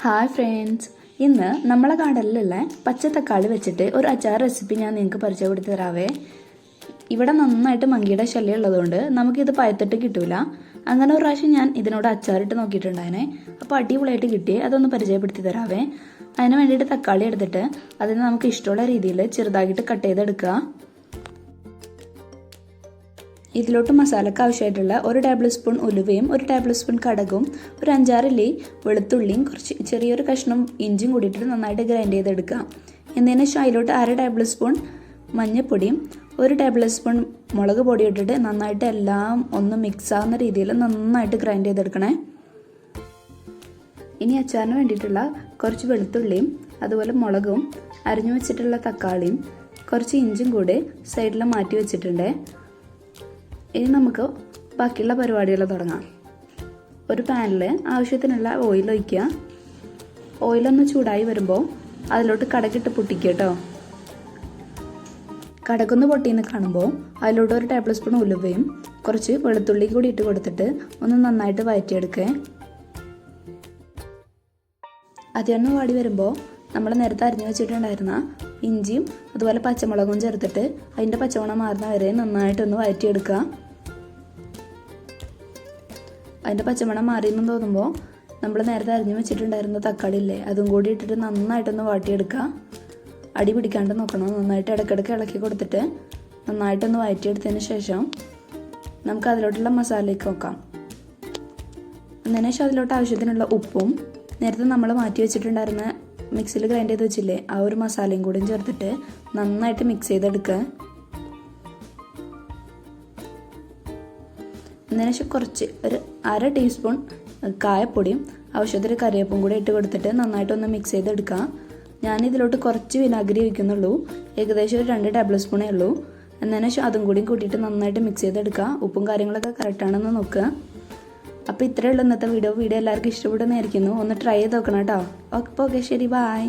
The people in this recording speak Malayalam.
ഹായ് ഫ്രണ്ട്സ്, ഇന്ന് നമ്മളെ കാടലിലുള്ള പച്ച തക്കാളി വെച്ചിട്ട് ഒരു അച്ചാർ റെസിപ്പി ഞാൻ നിങ്ങൾക്ക് പരിചയപ്പെടുത്തി തരാവേ. ഇവിടെ നന്നായിട്ട് മങ്കിയുടെ ശല്യം ഉള്ളതുകൊണ്ട് നമുക്കിത് പഴുത്തിട്ട് കിട്ടൂല. അങ്ങനെ ഒരു പ്രാവശ്യം ഞാൻ ഇതിനോട് അച്ചാറിട്ട് നോക്കിയിട്ടുണ്ടായിരുന്നേ. അപ്പോൾ അടിപൊളിയായിട്ട് കിട്ടി. അതൊന്ന് പരിചയപ്പെടുത്തി തരാവേ. അതിന് വേണ്ടിയിട്ട് തക്കാളി എടുത്തിട്ട് അതിന് നമുക്ക് ഇഷ്ടമുള്ള രീതിയിൽ ചെറുതായിട്ട് കട്ട് ചെയ്തെടുക്കുക. ഇതിലോട്ട് മസാലയ്ക്ക് ആവശ്യമായിട്ടുള്ള 1 ടേബിൾ സ്പൂൺ ഉലുവയും 1 ടേബിൾ സ്പൂൺ കടുകും ഒരു 5-6 ഇല്ലി വെളുത്തുള്ളിയും കുറച്ച് ചെറിയൊരു കഷ്ണം ഇഞ്ചിയും കൂടിയിട്ട് നന്നായിട്ട് ഗ്രൈൻഡ് ചെയ്തെടുക്കുക. എന്നതിന് ശേഷം അതിലോട്ട് 1/2 ടേബിൾ സ്പൂൺ മഞ്ഞൾപ്പൊടിയും 1 ടേബിൾ സ്പൂൺ മുളക് പൊടി ഇട്ടിട്ട് നന്നായിട്ട് എല്ലാം ഒന്ന് മിക്സ് ആവുന്ന രീതിയിൽ നന്നായിട്ട് ഗ്രൈൻഡ് ചെയ്തെടുക്കണേ. ഇനി അച്ചാറിന് വേണ്ടിയിട്ടുള്ള കുറച്ച് വെളുത്തുള്ളിയും അതുപോലെ മുളകും അരിഞ്ഞു വെച്ചിട്ടുള്ള തക്കാളിയും കുറച്ച് ഇഞ്ചും കൂടി സൈഡിൽ മാറ്റി വെച്ചിട്ടുണ്ട്. ഇനി നമുക്ക് ബാക്കിയുള്ള പരിപാടികൾ തുടങ്ങാം. ഒരു പാനിൽ ആവശ്യത്തിനുള്ള ഓയിൽ ഒഴിക്കുക. ഓയിലൊന്ന് ചൂടായി വരുമ്പോൾ അതിലോട്ട് കടുകിട്ട് പൊട്ടിക്കുക കേട്ടോ. കടുകൊന്ന് പൊട്ടിയെന്ന് കാണുമ്പോൾ അതിലോട്ട് 1 ടേബിൾ സ്പൂൺ ഉലുവയും കുറച്ച് വെളുത്തുള്ളി കൂടി ഇട്ട് കൊടുത്തിട്ട് ഒന്ന് നന്നായിട്ട് വഴറ്റിയെടുക്കുക. അതൊന്ന് വാടി വരുമ്പോൾ നമ്മൾ നേരത്തെ അരിഞ്ഞു വെച്ചിട്ടുണ്ടായിരുന്ന ഇഞ്ചിയും അതുപോലെ പച്ചമുളകും ചേർത്തിട്ട് അതിൻ്റെ പച്ചമണം മാറുന്ന വരെ നന്നായിട്ടൊന്ന് വഴറ്റിയെടുക്കുക. അതിൻ്റെ പച്ചമണം മാറിയെന്ന് തോന്നുമ്പോൾ നമ്മൾ നേരത്തെ അരിഞ്ഞു വെച്ചിട്ടുണ്ടായിരുന്ന തക്കാളി ഇല്ലേ, അതും കൂടി ഇട്ടിട്ട് നന്നായിട്ടൊന്ന് വാട്ടിയെടുക്കുക. അടി പിടിക്കാണ്ട് നോക്കണം. നന്നായിട്ട് ഇടയ്ക്കിടയ്ക്ക് ഇളക്കി കൊടുത്തിട്ട് നന്നായിട്ടൊന്ന് വഴറ്റിയെടുത്തതിന് ശേഷം നമുക്ക് അതിലോട്ടുള്ള മസാലയ്ക്ക് നോക്കാം. അതിന് ശേഷം അതിലോട്ട് ആവശ്യത്തിനുള്ള ഉപ്പും നേരത്തെ നമ്മൾ മാറ്റി വെച്ചിട്ടുണ്ടായിരുന്ന മിക്സിയിൽ ഗ്രൈൻഡ് ചെയ്ത് വെച്ചില്ലേ, ആ ഒരു മസാലയും കൂടിയും ചേർത്തിട്ട് നന്നായിട്ട് മിക്സ് ചെയ്തെടുക്കുക. അതിനുശേഷം കുറച്ച് ഒരു 1/2 ടീസ്പൂൺ കായപ്പൊടിയും ആവശ്യത്തിന് കറിവേപ്പും കൂടി ഇട്ട് കൊടുത്തിട്ട് നന്നായിട്ടൊന്ന് മിക്സ് ചെയ്തെടുക്കുക. ഞാനിതിലോട്ട് കുറച്ച് വിനാഗിരി ഒഴിക്കുന്നുള്ളൂ. ഏകദേശം ഒരു 2 ടേബിൾ സ്പൂണേ ഉള്ളൂ. അതിനുശേഷം അതും കൂടി കൂട്ടിയിട്ട് നന്നായിട്ട് മിക്സ് ചെയ്തെടുക്കുക. ഉപ്പും കാര്യങ്ങളൊക്കെ കറക്റ്റാണെന്ന് നോക്കുക. അപ്പോൾ ഇത്രയേ ഉള്ളൂ ഇന്നത്തെ വീഡിയോ എല്ലാവർക്കും ഇഷ്ടപ്പെടുന്നതായിരിക്കുന്നു. ഒന്ന് ട്രൈ ചെയ്ത് നോക്കണം കേട്ടോ. ഓക്കെ, ശരി, ബൈ.